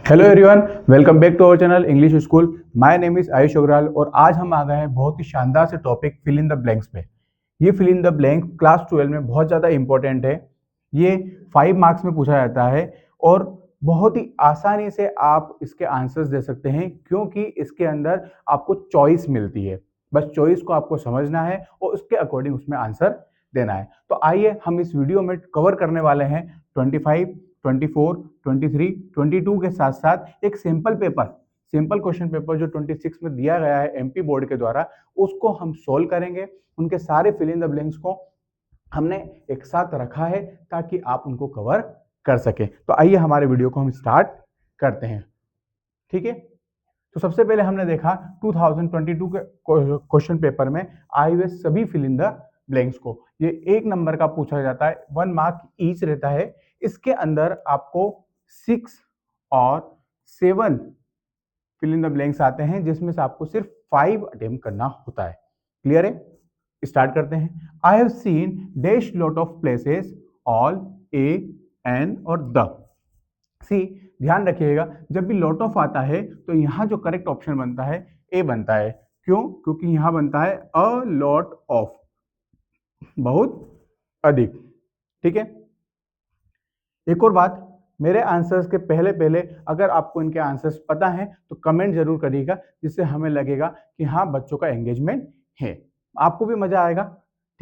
Hello everyone, welcome back to our channel English school. My name is Ayush Agarwal और आज हम आ गए हैं बहुत ही शानदार से topic fill in the blanks पे। ये fill in the blank class 12 में बहुत ज़्यादा इंपॉर्टेंट है। ये 5 मार्क्स में पूछा जाता है और बहुत ही आसानी से आप इसके आंसर्स दे सकते हैं क्योंकि इसके अंदर आपको चॉइस मिलती है। बस चॉइस को आपको समझना है और उसके अकॉर्डिंग उसमें आंसर देना है। तो आइए हम इस वीडियो में कवर करने वाले हैं 25, 24, 23, 22 के साथ साथ एक सिंपल क्वेश्चन पेपर जो 26 में दिया गया है एमपी बोर्ड के द्वारा, उसको हम सोल्व करेंगे। उनके सारे फिल इन द ब्लैंक्स को हमने एक साथ रखा है ताकि आप उनको कवर कर सके। तो आइए हमारे वीडियो को हम स्टार्ट करते हैं। ठीक है, तो सबसे पहले हमने देखा 2022 के क्वेश्चन पेपर में आए हुए सभी फिल इन द ब्लैंक्स को। ये 1 नंबर का पूछा जाता है, 1 मार्क ईच रहता है। इसके अंदर आपको 6 और 7 फिल इन द ब्लैंक्स आते हैं जिसमें से आपको सिर्फ 5 अटेम्प्ट करना होता है। क्लियर है? स्टार्ट करते हैं। I have seen dash lot of places all a an और द। सी, ध्यान रखिएगा जब भी लॉट ऑफ आता है तो यहां जो करेक्ट ऑप्शन बनता है ए बनता है। क्यों? क्योंकि यहां बनता है अ लॉट ऑफ, बहुत अधिक। ठीक है, एक और बात, मेरे आंसर्स के पहले पहले अगर आपको इनके आंसर्स पता हैं तो कमेंट जरूर करिएगा, जिससे हमें लगेगा कि हाँ बच्चों का एंगेजमेंट है, आपको भी मजा आएगा।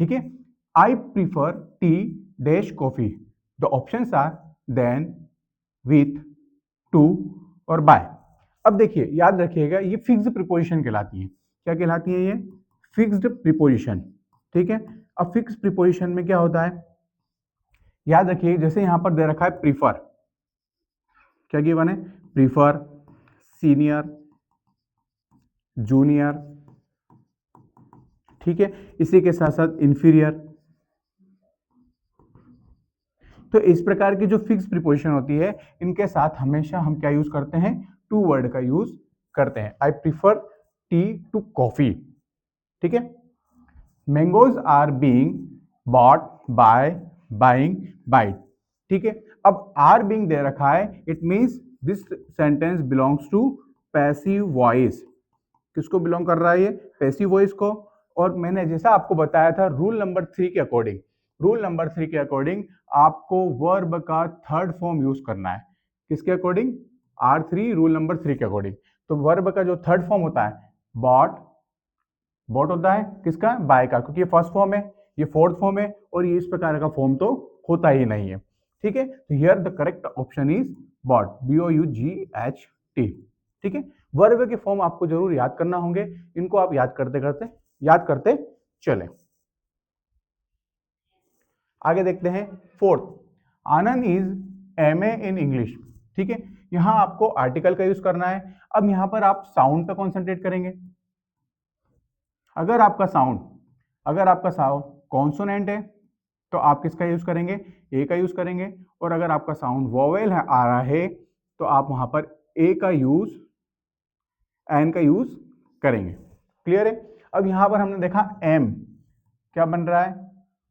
ठीक है, I prefer tea dash coffee. The options are than, with, to और बाय। अब देखिए, याद रखिएगा ये फिक्स्ड प्रीपोजिशन कहलाती है। क्या कहलाती है ये? Fixed preposition. ठीक है, अब फिक्स्ड प्रीपोजिशन में क्या होता है, याद रखिए जैसे यहां पर दे रखा है प्रीफर, क्या गिवन है? Prefer, senior, junior. ठीक है, इसी के साथ साथ इंफीरियर। तो इस प्रकार की जो फिक्स प्रीपोजिशन होती है इनके साथ हमेशा हम क्या यूज करते हैं? टू वर्ड का यूज करते हैं। I prefer tea to coffee. ठीक है, mangoes are being bought buy, buying, bite. ठीक है, अब आर बीइंग दे रखा है, it means this sentence belongs to passive voice. किसको बिलोंग कर रहा है ये? पैसिव वॉइस को। और मैंने जैसा आपको बताया था रूल नंबर 3 के अकॉर्डिंग, आपको वर्ब का थर्ड फॉर्म यूज करना है। किसके अकॉर्डिंग? R3 रूल नंबर 3 के अकॉर्डिंग। तो वर्ब का जो थर्ड फॉर्म होता है बॉट, बॉट होता है किसका? बाय का, क्योंकि ये फर्स्ट फॉर्म है, ये फोर्थ फॉर्म है और ये इस प्रकार का फॉर्म तो होता ही नहीं है। ठीक है, तो here the correct option is bought, BOUGHT। ठीक है, वर्ब के फॉर्म आपको जरूर याद करना होंगे, इनको आप याद करते चलें। आगे देखते हैं fourth, Anand is MA in English. ठीक है, यहां आपको आर्टिकल का यूज करना है। अब यहां पर आप साउंड पे कॉन्सेंट्रेट करेंगे। अगर आपका साउंड कॉन्सोनेंट है तो आप किसका यूज करेंगे? ए का यूज करेंगे। और अगर आपका साउंड वोवेल है आ रहा है तो आप वहां पर ए का यूज, एन का यूज करेंगे। क्लियर है? अब यहां पर हमने देखा एम क्या बन रहा है?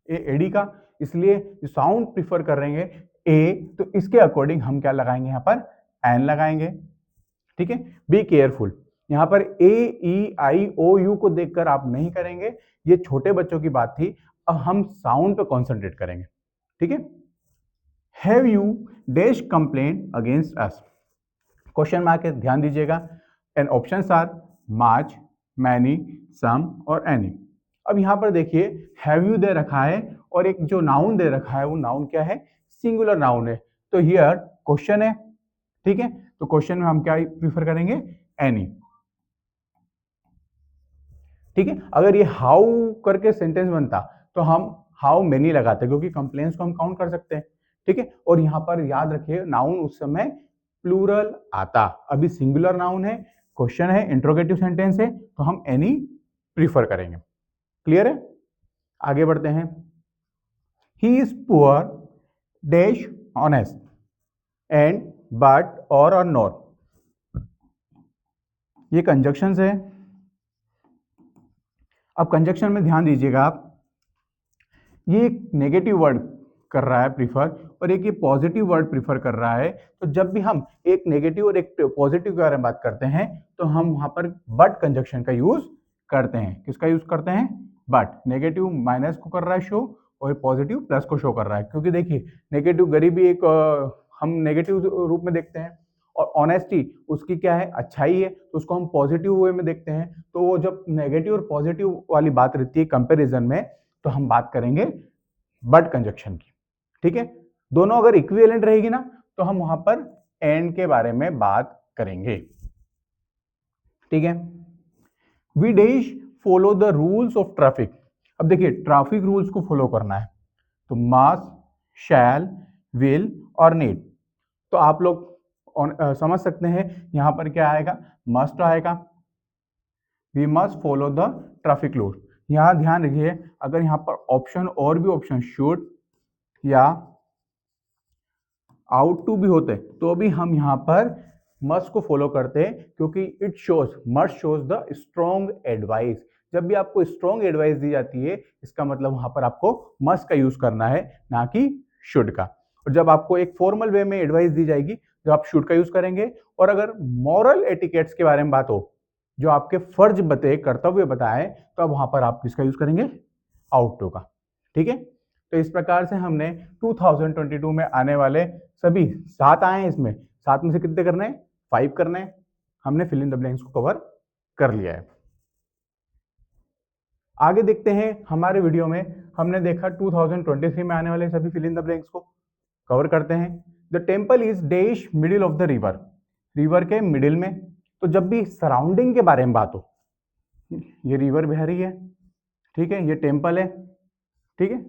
ए एडी का, इसलिए जो साउंड प्रीफर करेंगे ए, तो इसके अकॉर्डिंग हम क्या लगाएंगे? यहां पर एन लगाएंगे। ठीक है, बी केयरफुल, यहां पर ए ई आई ओ यू को देखकर आप नहीं करेंगे, ये छोटे बच्चों की बात थी। अब हम साउंड पे कॉन्सेंट्रेट करेंगे। ठीक है, have you dash complain against us? Question mark है, ध्यान दीजिएगा। And options are much, many, some और एनी। अब यहां पर देखिए हैव यू दे रखा है और एक जो नाउन दे रखा है वो नाउन क्या है? सिंगुलर नाउन है। तो हियर क्वेश्चन है। ठीक है, तो क्वेश्चन में हम क्या प्रीफर करेंगे? एनी। ठीक है, अगर ये हाउ करके सेंटेंस बनता तो हम हाउ मेनी लगाते, क्योंकि कंप्लेंट्स को हम काउंट कर सकते हैं। ठीक है, और यहां पर याद रखिए नाउन उस समय प्लूरल आता, अभी सिंगुलर नाउन है, क्वेश्चन है, इंट्रोगेटिव सेंटेंस है, तो हम एनी प्रीफर करेंगे। क्लियर है? आगे बढ़ते हैं। He is poor dash honest and but और नॉट। ये कंजक्शंस है। अब कंजक्शन में ध्यान दीजिएगा आप, ये एक नेगेटिव वर्ड कर रहा है प्रीफर, और एक ये पॉजिटिव वर्ड प्रीफर कर रहा है, तो जब भी हम एक नेगेटिव और एक पॉजिटिव के बारे में बात करते हैं तो हम वहां पर बट कंजक्शन का यूज करते हैं। किसका यूज करते हैं? बट। नेगेटिव माइनस को कर रहा है शो और पॉजिटिव प्लस को शो कर रहा है, क्योंकि देखिए नेगेटिव गरीबी एक हम नेगेटिव रूप में देखते हैं, और ऑनेस्टी उसकी क्या है? अच्छाई है, तो उसको हम पॉजिटिव वे में देखते हैं। तो वो जब नेगेटिव और पॉजिटिव वाली बात रहती है कंपैरिजन में, तो हम बात करेंगे बट कंजक्शन की। ठीक है, दोनों अगर इक्विवेलेंट रहेगी ना तो हम वहां पर एंड के बारे में बात करेंगे। ठीक है, we dash follow the rules of traffic. अब देखिए ट्रैफिक रूल्स को फॉलो करना है, तो मस्ट, शैल, विल और नीड। तो आप लोग समझ सकते हैं यहां पर क्या आएगा? मस्ट आएगा, we must follow the traffic rule. यहां ध्यान रखिए, अगर यहां पर ऑप्शन और भी ऑप्शन शुड या आउट टू भी होते तो भी हम यहां पर मस्ट को फॉलो करते हैं, क्योंकि it shows, must shows the strong advice. जब भी आपको स्ट्रॉन्ग एडवाइस दी जाती है, इसका मतलब वहां पर आपको मस्ट का यूज करना है, ना कि शुड का। और जब आपको एक फॉर्मल वे में एडवाइस दी जाएगी तो आप शुड का यूज करेंगे, और अगर मॉरल एटिकेट्स के बारे में बात हो, जो आपके फर्ज बते, कर्तव्य बताए, तो अब वहां पर आप किसका यूज करेंगे? आउट टू का। ठीक है, तो इस प्रकार से हमने 2022 में आने वाले सभी 7 आए हैं, इसमें 7 में से कितने करने हैं? 5 करने हैं। हमने फिल इन द ब्लैंक्स को कवर कर लिया है। आगे देखते हैं, हमारे वीडियो में हमने देखा 2023 में आने वाले सभी फिल इन द ब्लैंक्स को कवर करते हैं। The temple is dash middle of the river, river के मिडिल में। तो जब भी सराउंडिंग के बारे में बात हो, ये रिवर बह रही है, ठीक है, ये टेम्पल है, ठीक है,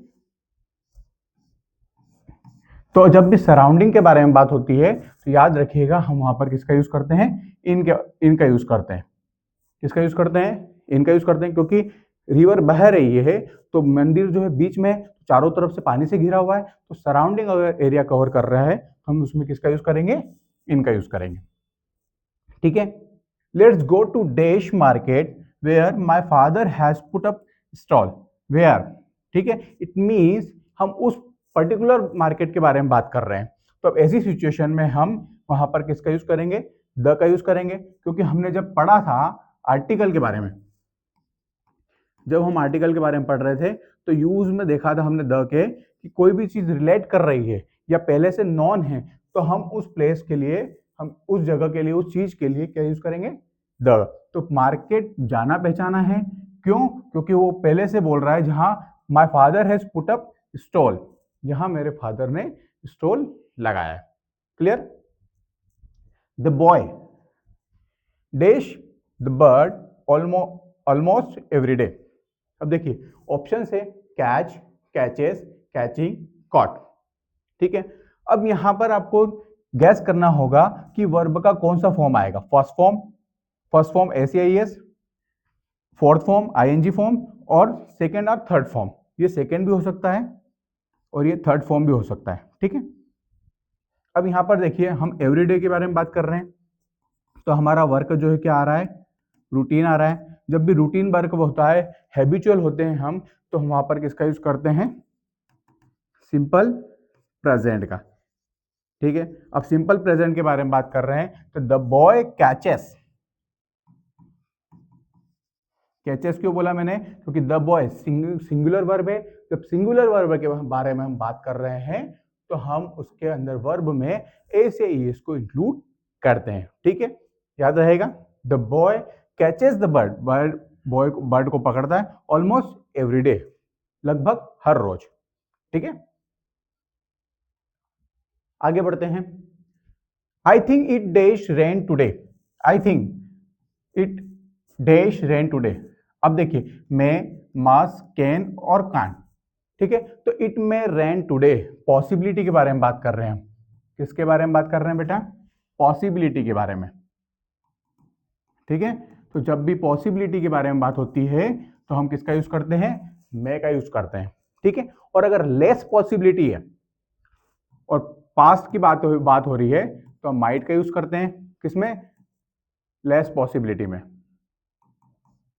तो जब भी सराउंडिंग के बारे में बात होती है तो याद रखिएगा हम वहां पर किसका यूज करते हैं? इनका यूज करते हैं। किसका यूज करते हैं? इनका यूज करते हैं, क्योंकि रिवर बह रही है, तो मंदिर जो है बीच में, चारों तरफ से पानी से घिरा हुआ है, तो सराउंडिंग अगर एरिया कवर कर रहा है तो हम उसमें किसका यूज करेंगे? इनका यूज करेंगे। ठीक है, let's go to dash market where my father has put up stall. Where, ठीक है, इट मींस हम उस पर्टिकुलर मार्केट के बारे में बात कर रहे हैं। तो अब ऐसी सिचुएशन में हम वहां पर किसका यूज करेंगे? द का यूज करेंगे, क्योंकि हमने जब पढ़ा था आर्टिकल के बारे में, जब हम आर्टिकल के बारे में पढ़ रहे थे तो यूज में देखा था हमने द के, कि कोई भी चीज रिलेट कर रही है या पहले से नॉन है, तो हम उस प्लेस के लिए, हम उस जगह के लिए, उस चीज के लिए क्या यूज करेंगे? द। तो मार्केट जाना पहचाना है, क्यों? क्योंकि वो पहले से बोल रहा है जहां my father has put up stall, जहां मेरे फादर ने स्टॉल लगाया है। Clear? The boy dash the bird almost every day. अब देखिए ऑप्शन है कैच, कैचेस, कैचिंग, कॉट। ठीक है, अब यहां पर आपको गैस करना होगा कि वर्ब का कौन सा फॉर्म आएगा। First form s, fourth form ING form, और सेकेंड और थर्ड फॉर्म। ये सेकेंड भी हो सकता है और ये थर्ड फॉर्म भी हो सकता है। ठीक है, अब यहां पर देखिए हम एवरीडे के बारे में बात कर रहे हैं, तो हमारा वर्क जो है क्या आ रहा है? रूटीन आ रहा है। जब भी रूटीन वर्क होता है, हैबिचुअल होते हैं हम, तो हम वहां पर किसका यूज करते हैं? सिंपल प्रेजेंट का। ठीक है, अब सिंपल प्रेजेंट के बारे में बात कर रहे हैं, तो द बॉय कैचेस। कैचेस क्यों बोला मैंने? क्योंकि द बॉय सिंगुलर वर्ब है। जब सिंगुलर वर्ब के बारे में हम बात कर रहे हैं तो हम उसके अंदर वर्ब में ए से ईएस को इंक्लूड करते हैं। ठीक है, याद रहेगा। The boy catches the bird, boy bird को पकड़ता है ऑलमोस्ट एवरी डे, लगभग हर रोज। ठीक है, आगे बढ़ते हैं। I think it dash rain today. I think it dash rain today. अब देखिए मैं, मास, कैन और कान। ठीक है, तो इट में रेन टूडे, पॉसिबिलिटी के बारे में बात कर रहे हैं हम। किसके बारे में बात कर रहे हैं बेटा? पॉसिबिलिटी के बारे में। ठीक है, तो जब भी पॉसिबिलिटी के बारे में बात होती है तो हम किसका यूज करते हैं? मे का यूज करते हैं। ठीक है, और अगर लेस पॉसिबिलिटी है और पास्ट की बात हो रही है तो हम माइट का यूज करते हैं। किसमें? लेस पॉसिबिलिटी में।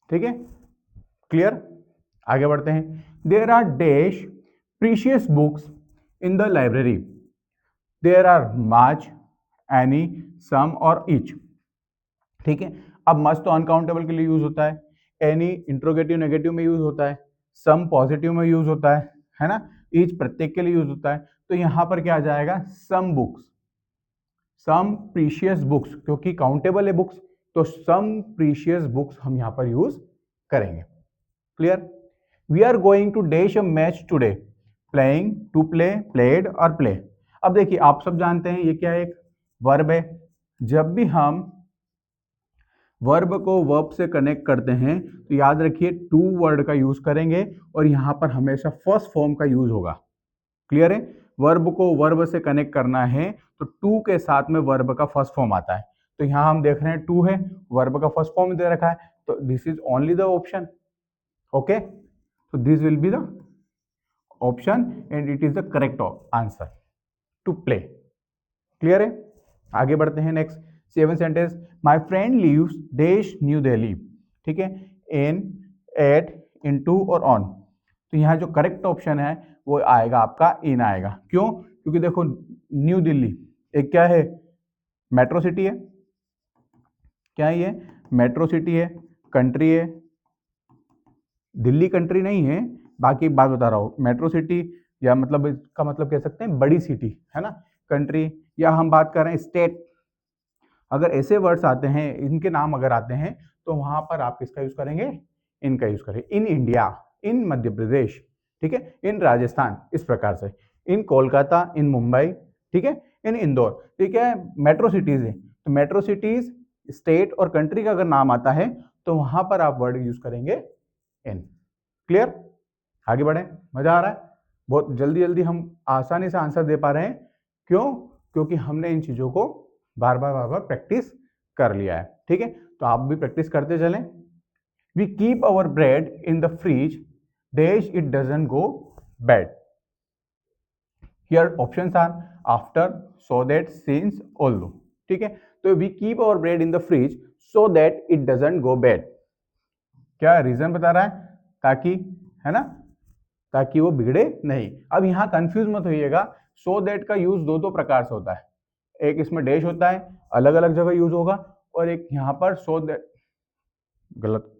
ठीक है, क्लियर? आगे बढ़ते हैं। There are dash precious books in the library there are much, any, some और ईच। ठीक है, अब मच तो अनकाउंटेबल के लिए यूज होता है, एनी इंट्रोगेटिव नेगेटिव में यूज होता है, सम पॉजिटिव में यूज होता है ना, ईच प्रत्येक के लिए यूज होता है। तो यहां पर क्या आ जाएगा, some books, some precious books, क्योंकि काउंटेबल है बुक्स, तो सम प्रीशियस बुक्स हम यहां पर यूज करेंगे। Clear? We are going to dash a match today, playing, to play, played और प्ले। अब देखिए आप सब जानते हैं ये क्या है, एक वर्ब है। जब भी हम वर्ब को वर्ब से कनेक्ट करते हैं तो याद रखिए टू वर्ड का यूज करेंगे और यहां पर हमेशा फर्स्ट फॉर्म का यूज होगा। क्लियर है? वर्ब को वर्ब से कनेक्ट करना है तो टू के साथ में वर्ब का फर्स्ट फॉर्म आता है। तो यहां हम देख रहे हैं टू है, वर्ब का फर्स्ट फॉर्म दे रखा है, तो this is only the option. Okay, so this will be the option and it is the correct answer to play। Clear है? आगे बढ़ते हैं next seven sentence. My friend lives dash New Delhi. ठीक है, इन, एट, इनटू और on. तो यहाँ जो करेक्ट ऑप्शन है वो आएगा आपका इन आएगा। क्यों? क्योंकि देखो न्यू दिल्ली एक क्या है, मेट्रो सिटी है। क्या है ये? मेट्रो सिटी है, कंट्री है। दिल्ली कंट्री नहीं है, बाकी एक बात बता रहा हूँ, मेट्रो सिटी या मतलब इसका मतलब कह सकते हैं बड़ी सिटी है ना, कंट्री, या हम बात कर रहे हैं स्टेट। अगर ऐसे वर्ड्स आते हैं, इनके नाम अगर आते हैं तो वहां पर आप किसका यूज करेंगे, इनका यूज करेंगे। इन इंडिया, इन मध्य प्रदेश, ठीक है, इन राजस्थान, इस प्रकार से, इन कोलकाता, इन मुंबई, ठीक है, इन इंदौर। ठीक है, मेट्रो सिटीज है, तो मेट्रो सिटीज, स्टेट और कंट्री का अगर नाम आता है तो वहां पर आप वर्ड यूज करेंगे इन। क्लियर? आगे बढ़े, मजा आ रहा है? बहुत जल्दी जल्दी हम आसानी से आंसर दे पा रहे हैं। क्यों? क्योंकि हमने इन चीजों को बार बार प्रैक्टिस कर लिया है। ठीक है, तो आप भी प्रैक्टिस करते चलें। We keep our bread in the fridge dash it doesn't go bad. Here options are after, so that, since, although. ठीक है, तो we keep our bread in the fridge so that it doesn't go bad. क्या reason बता रहा है? ताकि, है ना, ताकि वो बिगड़े नहीं। अब यहाँ कंफ्यूज मत होइएगा, सो दैट का यूज दो प्रकार से होता है। एक इसमें डैश होता है, अलग अलग जगह यूज होगा, और एक यहाँ पर सो दैट, गलत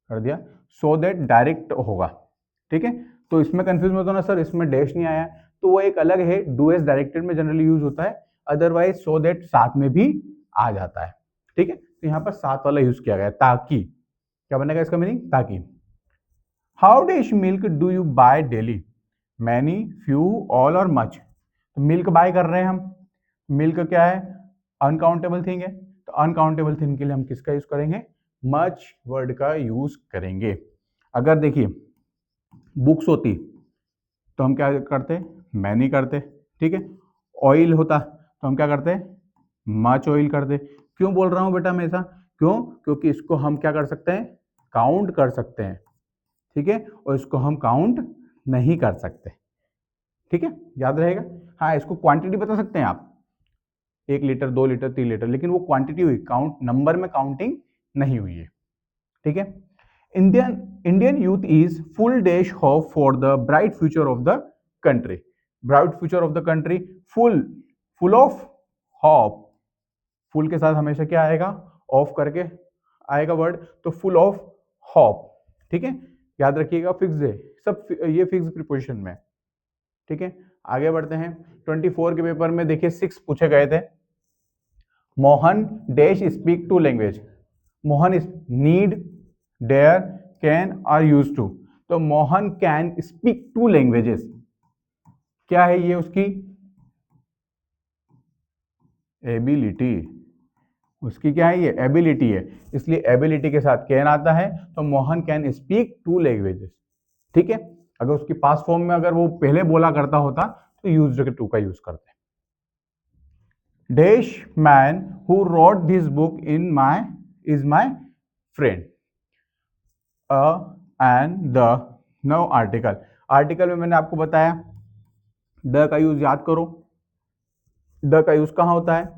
कर दिया, सो दैट डायरेक्ट होगा। ठीक है, तो इसमें कंफ्यूज मत होना सर इसमें डैश नहीं आया, तो वो एक अलग है, डू एज डायरेक्टेड में जनरली यूज होता है, अदरवाइज सो दैट साथ में भी आ जाता है। ठीक है, तो यहाँ पर साथ वाला यूज किया गया, ताकि। क्या बनेगा इसका मीनिंग? ताकि। How dash milk do you buy daily? Many, few, all और मच। तो मिल्क बाय कर रहे हैं हम, मिल्क क्या है, अनकाउंटेबल थिंग है, तो अनकाउंटेबल थिंग के लिए हम किसका यूज करेंगे, मच वर्ड का यूज करेंगे। अगर देखिए बुक्स होती तो हम क्या करते, मैनी करते। ठीक है, ऑयल होता तो हम क्या करते, मच ऑयल करते। क्यों बोल रहा हूं बेटा मैं ऐसा? क्यों? क्योंकि इसको हम क्या कर सकते हैं, काउंट कर सकते हैं। ठीक है, और इसको हम काउंट नहीं कर सकते। ठीक है, याद रहेगा। हाँ, इसको क्वांटिटी बता सकते हैं आप, 1 लीटर, 2 लीटर, 3 लीटर, लेकिन वो क्वांटिटी हुई, काउंट नंबर में काउंटिंग नहीं हुई है। ठीक है, Indian youth is full dash hope for the bright future of the country. Bright future of the country, full, full of hope, full के साथ हमेशा क्या आएगा, ऑफ करके आएगा वर्ड, तो फुल ऑफ होप। ठीक है, याद रखिएगा, फिक्स है सब, ये फिक्स प्रीपोजिशन में। ठीक है, आगे बढ़ते हैं। 24 के पेपर में देखिए 6 पूछे गए थे। Mohan dash speak two language. Mohan is need, dare, can और यूज टू। तो Mohan can speak two languages. क्या है ये उसकी एबिलिटी, उसकी क्या है ये एबिलिटी है, इसलिए एबिलिटी के साथ कैन आता है, तो Mohan can speak two languages. ठीक है, अगर उसकी पास फॉर्म में अगर वो पहले बोला करता होता तो यूज के टू का यूज करते। Dash man who wrote this book in my is my friend. And the, no article. Article में मैंने आपको बताया द का यूज याद करो। द का यूज कहां होता है,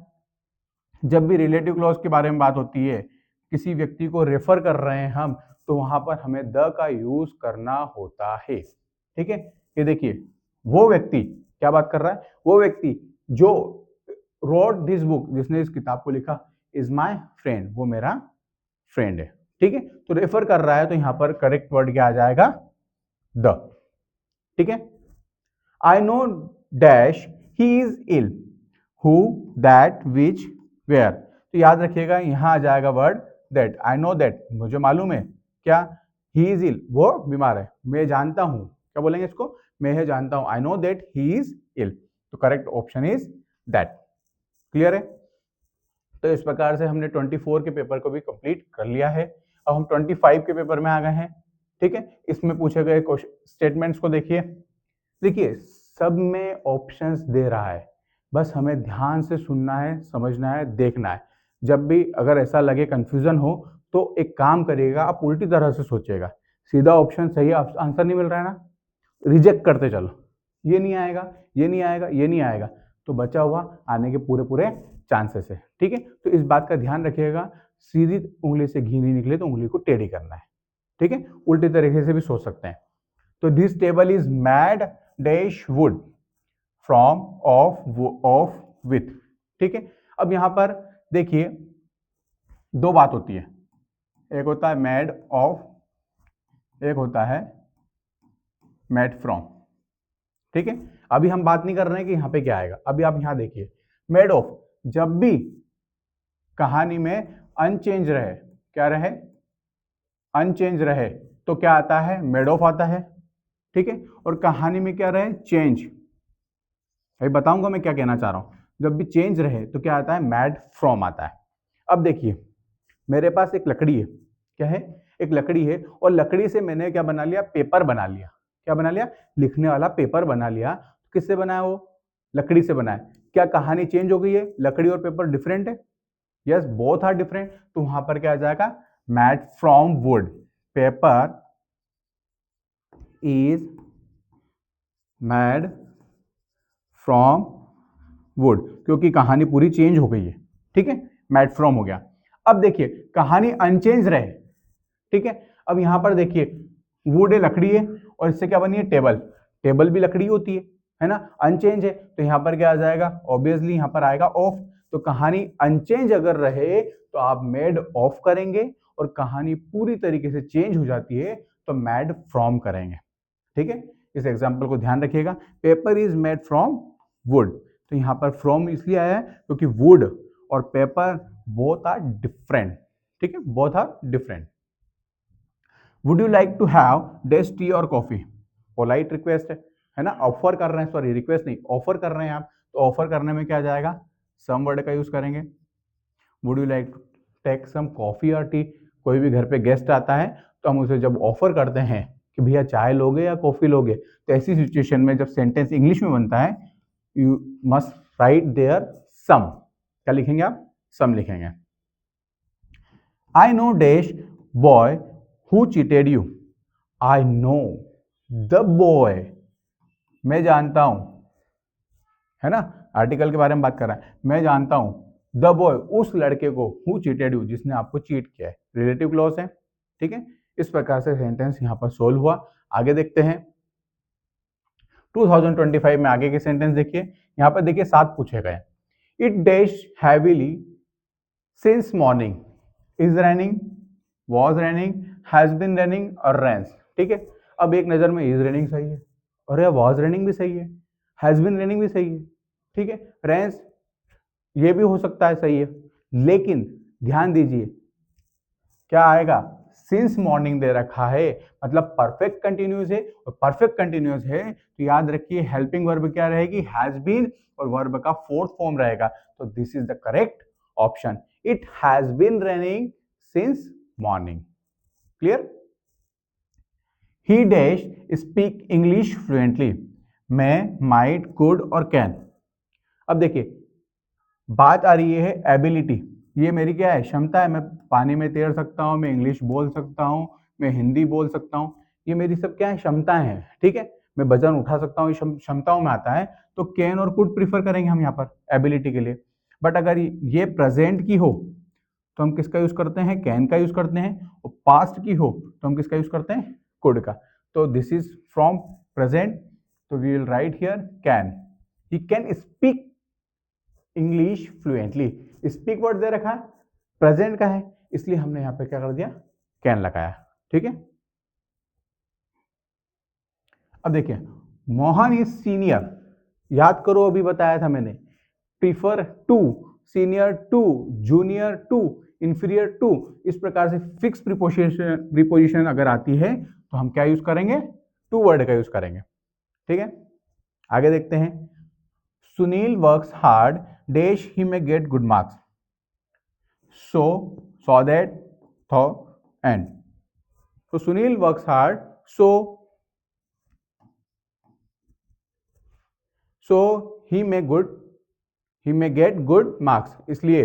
जब भी रिलेटिव क्लॉज के बारे में बात होती है, किसी व्यक्ति को रेफर कर रहे हैं हम, तो वहां पर हमें द का यूज करना होता है। ठीक है, ये देखिए वो व्यक्ति क्या बात कर रहा है? वो व्यक्ति जो रोड दिस बुक, जिसने इस किताब को लिखा, इज माई फ्रेंड, वो मेरा फ्रेंड है। ठीक है, तो रेफर कर रहा है तो यहां पर करेक्ट वर्ड क्या आ जाएगा? द। ठीक है, I know dash he is ill, who, that, which, where. तो याद रखिएगा यहां आ जाएगा word that. I know that, मुझे मालूम है क्या? ही इज इल, वो बीमार है। मैं जानता हूं, क्या बोलेंगे इसको? मैं ये जानता हूं, I know that he is ill. तो correct option is that. Clear है? तो इस प्रकार से हमने 24 के पेपर को भी कंप्लीट कर लिया है। अब हम 25 के पेपर में आ गए हैं। ठीक है, इसमें पूछे गए स्टेटमेंट्स को देखिए। देखिए, सब में ऑप्शंस दे रहा है, बस हमें ध्यान से सुनना है, समझना है, देखना है। जब भी अगर ऐसा लगे कंफ्यूजन हो तो एक काम करिएगा, आप उल्टी तरह से सोचिएगा। सीधा ऑप्शन सही आंसर नहीं मिल रहा है ना, रिजेक्ट करते चलो, ये नहीं आएगा, ये नहीं आएगा, ये नहीं आएगा, तो बचा हुआ आने के पूरे पूरे चांसेस है। ठीक है, तो इस बात का ध्यान रखिएगा, सीधी उंगली से घी नहीं निकले तो उंगली को टेढ़ी करना है। ठीक है, उल्टे तरीके से भी सोच सकते हैं। तो this table is mad dash wood from of with. ठीक है, अब यहां पर देखिए दो बात होती है, एक होता है मैड ऑफ, एक होता है मैड फ्रॉम। ठीक है, अभी हम बात नहीं कर रहे हैं कि यहां पे क्या आएगा। अभी आप यहां देखिए, मेड ऑफ, जब भी कहानी में अनचेंज रहे, क्या रहे? अनचेंज रहे, तो क्या आता है? मेड ऑफ आता है। ठीक है, और कहानी में क्या रहे? चेंज। अभी बताऊंगा मैं क्या कहना चाह रहा हूं। जब भी चेंज रहे तो क्या आता है? मैड फ्रॉम आता है। अब देखिए, मेरे पास एक लकड़ी है, क्या है? एक लकड़ी है, और लकड़ी से मैंने क्या बना लिया? पेपर बना लिया। क्या बना लिया? लिखने वाला पेपर बना लिया। किससे बनाया? वो लकड़ी से बनाया। क्या कहानी चेंज हो गई है? लकड़ी और पेपर डिफरेंट है? Yes, both are different. तो वहां पर क्या आ जाएगा? Made from wood, paper is made from wood, क्योंकि कहानी पूरी चेंज हो गई है। ठीक है, मैड फ्रॉम हो गया। अब देखिए, कहानी अनचेंज रहे। ठीक है, अब यहां पर देखिए, वुड है, लकड़ी है, और इससे क्या बनी है? टेबल। टेबल भी लकड़ी होती है ना? अनचेंज है, तो यहां पर क्या आ जाएगा? ऑब्वियसली यहां पर आएगा ऑफ। तो कहानी अनचेंज अगर रहे तो आप मेड ऑफ करेंगे, और कहानी पूरी तरीके से चेंज हो जाती है तो मैड फ्रॉम करेंगे। ठीक है, इस एग्जाम्पल को ध्यान रखिएगा। Paper is made from would, तो यहां पर फ्रॉम इसलिए आया है क्योंकि वुड और पेपर बोथ आर डिफरेंट। ठीक है, both are different. Would you like to have dash tea और कॉफी? पोलाइट रिक्वेस्ट है ना, ऑफर कर रहे हैं, सॉरी रिक्वेस्ट नहीं, ऑफर कर रहे हैं आप, तो ऑफर करने में क्या जाएगा? सम वर्ड का यूज करेंगे। Would you like to take some coffee और टी? कोई भी घर पे गेस्ट आता है तो हम उसे जब ऑफर करते हैं कि भैया चाय लोगे या कॉफी लोगे, तो ऐसी सिचुएशन में जब सेंटेंस इंग्लिश में बनता है, यू मस्ट राइट देयर सम। क्या लिखेंगे आप? सम लिखेंगे। आई know dash boy who cheated you. I know the boy, मैं जानता हूं, है ना, आर्टिकल के बारे में बात कर रहा है। मैं जानता हूं द बॉय, उस लड़के को, हु चीटेड यू, जिसने आपको चीट किया है। रिलेटिव क्लॉज है। ठीक है, इस प्रकार से सेंटेंस यहां पर सोल्व हुआ। आगे देखते हैं 2025 में आगे के सेंटेंस देखिए। यहां पर देखिए 7 पूछे गए। It dash heavily since morning, is raining, was raining, has been raining और रेन्स। ठीक है, अब एक नजर में इज रैनिंग सही है, और यह वॉज रैनिंग भी सही है, हैज बीन रैनिंग भी सही है। ठीक है, रेन्स ये भी हो सकता है सही है, लेकिन ध्यान दीजिए क्या आएगा? सिंस मॉर्निंग दे रखा है, मतलब परफेक्ट कंटिन्यूस है, और परफेक्ट कंटिन्यूस है तो याद रखिए हेल्पिंग वर्ब क्या रहेगी? हैज बीन, और वर्ब का फोर्थ फॉर्म रहेगा। तो this is the correct option. It has been raining since morning. Clear? He dash speak English fluently. May, might, could और कैन। अब देखिए बात आ रही है एबिलिटी, ये मेरी क्या है? क्षमता है। मैं पानी में तैर सकता हूँ, मैं इंग्लिश बोल सकता हूँ, मैं हिंदी बोल सकता हूँ, ये मेरी सब क्या है? क्षमताएं हैं। ठीक है, मैं वजन उठा सकता हूँ, ये क्षमताओं में आता है। तो कैन और कुड प्रीफर करेंगे हम यहाँ पर एबिलिटी के लिए। बट अगर ये प्रेजेंट की हो तो हम किसका यूज करते हैं? कैन का यूज करते हैं। और पास्ट की हो तो हम किसका यूज करते हैं? कुड का। तो दिस इज फ्रॉम प्रेजेंट, तो we will write here can. He can speak English fluently. Speak word दे रखा है, प्रेजेंट का है, इसलिए हमने यहाँ पे क्या कर दिया, कैन लगाया। ठीक है, अब देखिए मोहन इज सीनियर, याद करो अभी बताया था मैंने, prefer to, senior to, junior to, inferior to, इस प्रकार से फिक्स प्रीपोजिशन अगर आती है तो हम क्या यूज करेंगे, टू वर्ड का यूज करेंगे। ठीक है, आगे देखते हैं। सुनील वर्क्स हार्ड डैश ही में get good marks, so, so that, थो, एंड। तो सुनील वर्क्स हार्ड, सो ही में गेट गुड मार्क्स, इसलिए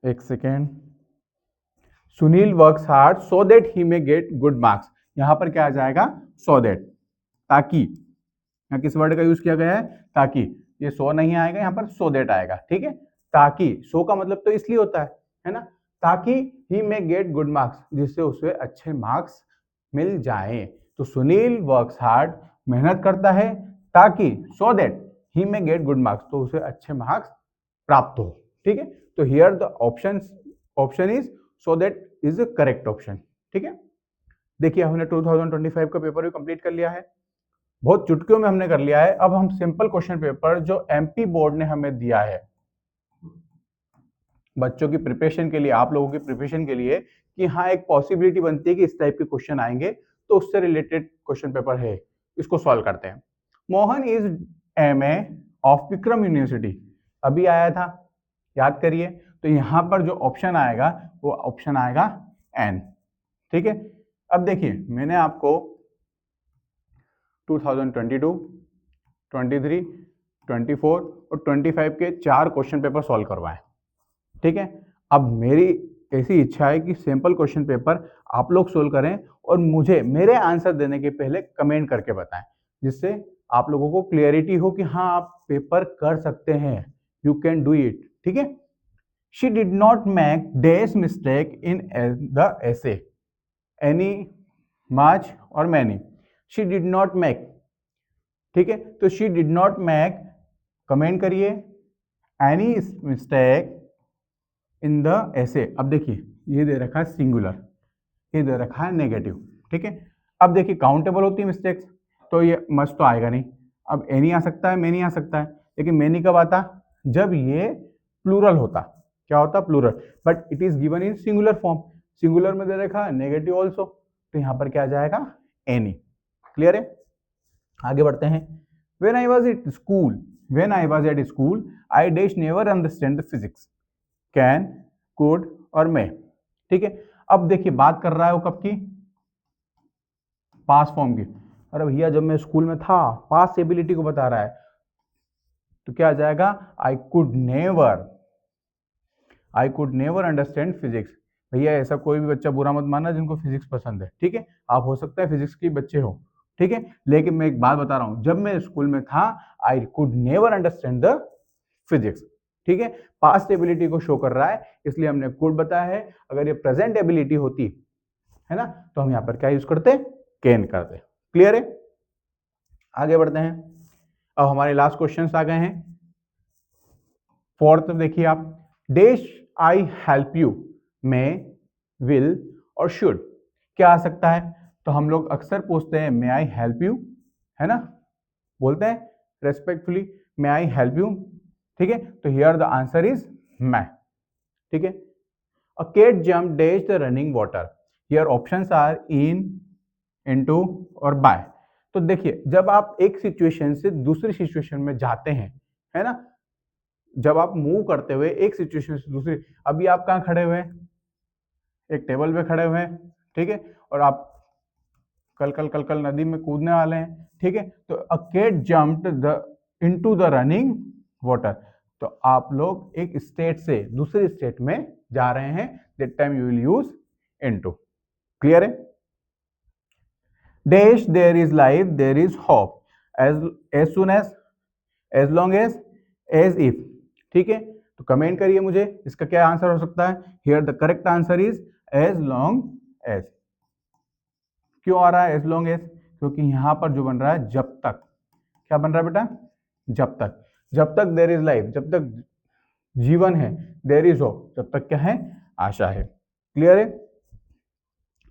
एक second, Sunil works hard so that he में गेट गुड मार्क्स, यहां पर क्या आ जाएगा, सो दैट, ताकि, यहाँ किस वर्ड का यूज किया गया है, ताकि, ये सो नहीं आएगा यहाँ पर, सो दैट आएगा। ठीक है, ताकि, सो का मतलब तो इसलिए होता है ना, ताकि ही में गेट गुड मार्क्स, जिससे उसे अच्छे मार्क्स मिल जाएं। तो सुनील वर्क्स हार्ड, मेहनत करता है ताकि, सो दैट ही में गेट गुड मार्क्स, तो उसे अच्छे मार्क्स प्राप्त हो। ठीक है, तो here the option is so that is the correct option. ठीक है, देखिए हमने 2025 का पेपर भी कंप्लीट कर लिया है, बहुत चुटकियों में हमने कर लिया है। अब हम सिंपल क्वेश्चन पेपर जो एमपी बोर्ड ने हमें दिया है बच्चों की प्रिपरेशन के लिए, आप लोगों की प्रिपरेशन के लिए, कि हाँ एक पॉसिबिलिटी बनती है कि इस टाइप के क्वेश्चन आएंगे, तो उससे रिलेटेड क्वेश्चन पेपर है, इसको सॉल्व करते हैं। Mohan is MA of Vikram university, अभी आया था, याद करिए। तो यहां पर जो ऑप्शन आएगा वो ऑप्शन आएगा एन। ठीक है, अब देखिए मैंने आपको 2022, 23, 24 और 25 के 4 क्वेश्चन पेपर सॉल्व करवाए। ठीक है, अब मेरी ऐसी इच्छा है कि सिंपल क्वेश्चन पेपर आप लोग सोल्व करें और मुझे मेरे आंसर देने के पहले कमेंट करके बताएं, जिससे आप लोगों को क्लियरिटी हो कि हाँ आप पेपर कर सकते हैं, यू कैन डू इट। ठीक है, she did not make these mistake in the essay, any, much और many, she did not make. ठीक है, तो she did not make, comment करिए, any mistake in the essay. अब देखिए ये दे रखा है सिंगुलर, ये दे रखा है नेगेटिव। ठीक है, अब देखिए काउंटेबल होती है मिस्टेक्स, तो ये मस्ट तो आएगा नहीं। अब एनी आ सकता है, मैनी आ सकता है, लेकिन मैनी कब आता, जब ये प्लूरल होता, क्या होता, plural, but it is given in singular form, singular में दे रखा है नेगेटिव ऑल्सो, तो यहाँ पर क्या आ जाएगा, एनी। क्लियर है, आगे बढ़ते हैं। When I was at school, when I was at school, I dash never understand the physics. Can, could और may। ठीक है, अब देखिए बात कर रहा है वो कब की, पास फॉर्म की। अरे भैया जब मैं स्कूल में था, पास एबिलिटी को बता रहा है, तो क्या आ जाएगा, I could never understand physics. भैया ऐसा कोई भी बच्चा बुरा मत मानना जिनको फिजिक्स पसंद है। ठीक है, आप हो सकता है फिजिक्स के बच्चे हो, ठीक है, लेकिन मैं एक बात बता रहा हूं, जब मैं स्कूल में था I could never understand the physics. ठीक है, पास्ट एबिलिटी को शो कर रहा है, इसलिए हमने कुड बताया है। अगर ये प्रेजेंट एबिलिटी होती है ना, तो हम यहाँ पर क्या यूज करते, कैन करते। क्लियर है, आगे बढ़ते हैं। अब हमारे लास्ट क्वेश्चन आ गए हैं। फोर्थ देखिए आप, डैश आई हेल्प यू में, विल और शुड, क्या आ सकता है, तो हम लोग अक्सर पूछते हैं मे आई हेल्प यू, है ना, बोलते हैं respectfully may I help you. ठीक है, तो हियर द आंसर इज मैं। ठीक है, a cat jump dash the running water, here options are in, into और बाय। तो देखिए जब आप एक सिचुएशन से दूसरी सिचुएशन में जाते हैं, है ना, जब आप मूव करते हुए एक सिचुएशन से दूसरी, अभी आप कहाँ खड़े हुए हैं, एक टेबल पे खड़े हुए हैं, ठीक है, और आप कल कल नदी में कूदने वाले हैं। ठीक है, तो a cat jumped the into the running water, तो आप लोग एक स्टेट से दूसरे स्टेट में जा रहे हैं, that time you will use into. Clear है, dash there is life there is hope, as soon as long as if. ठीक है, तो कमेंट करिए मुझे इसका क्या आंसर हो सकता है। Here the correct answer is as long as. क्यों आ रहा है एज लॉन्ग एज, क्योंकि यहाँ पर जो बन रहा है जब तक, क्या बन रहा है बेटा, जब तक देयर इज लाइफ, जब तक जीवन है, देयर इज होप, जब तक क्या है, आशा है। क्लियर है?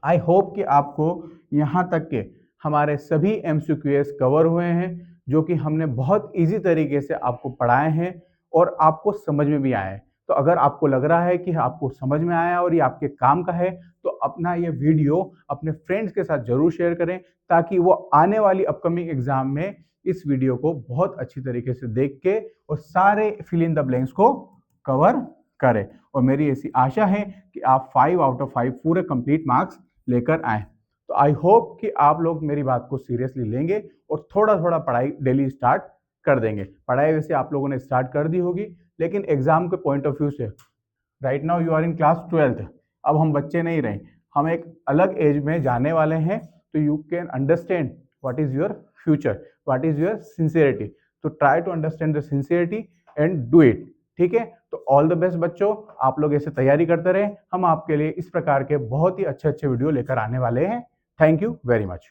आई होप कि आपको यहाँ तक के हमारे सभी एमसीक्यूएस कवर हुए हैं, जो कि हमने बहुत इजी तरीके से आपको पढ़ाए हैं और आपको समझ में भी आए हैं। तो अगर आपको लग रहा है कि आपको समझ में आया और ये आपके काम का है, तो अपना ये वीडियो अपने फ्रेंड्स के साथ जरूर शेयर करें, ताकि वो आने वाली अपकमिंग एग्जाम में इस वीडियो को बहुत अच्छी तरीके से देख के और सारे फिल इन द ब्लैंक्स को कवर करें। और मेरी ऐसी आशा है कि आप 5 आउट ऑफ 5 पूरे कंप्लीट मार्क्स लेकर आए। तो आई होप कि आप लोग मेरी बात को सीरियसली लेंगे और थोड़ा थोड़ा पढ़ाई डेली स्टार्ट कर देंगे। पढ़ाई वैसे आप लोगों ने स्टार्ट कर दी होगी, लेकिन एग्जाम के पॉइंट ऑफ व्यू से right now you are in class 12th, अब हम बच्चे नहीं रहे, हम एक अलग एज में जाने वाले हैं। तो you can understand what is your future, what is your sincerity. तो try to understand the sincerity and do it. ठीक है, तो ऑल द बेस्ट बच्चों, आप लोग ऐसे तैयारी करते रहे। हम आपके लिए इस प्रकार के बहुत ही अच्छे अच्छे वीडियो लेकर आने वाले हैं। Thank you very much.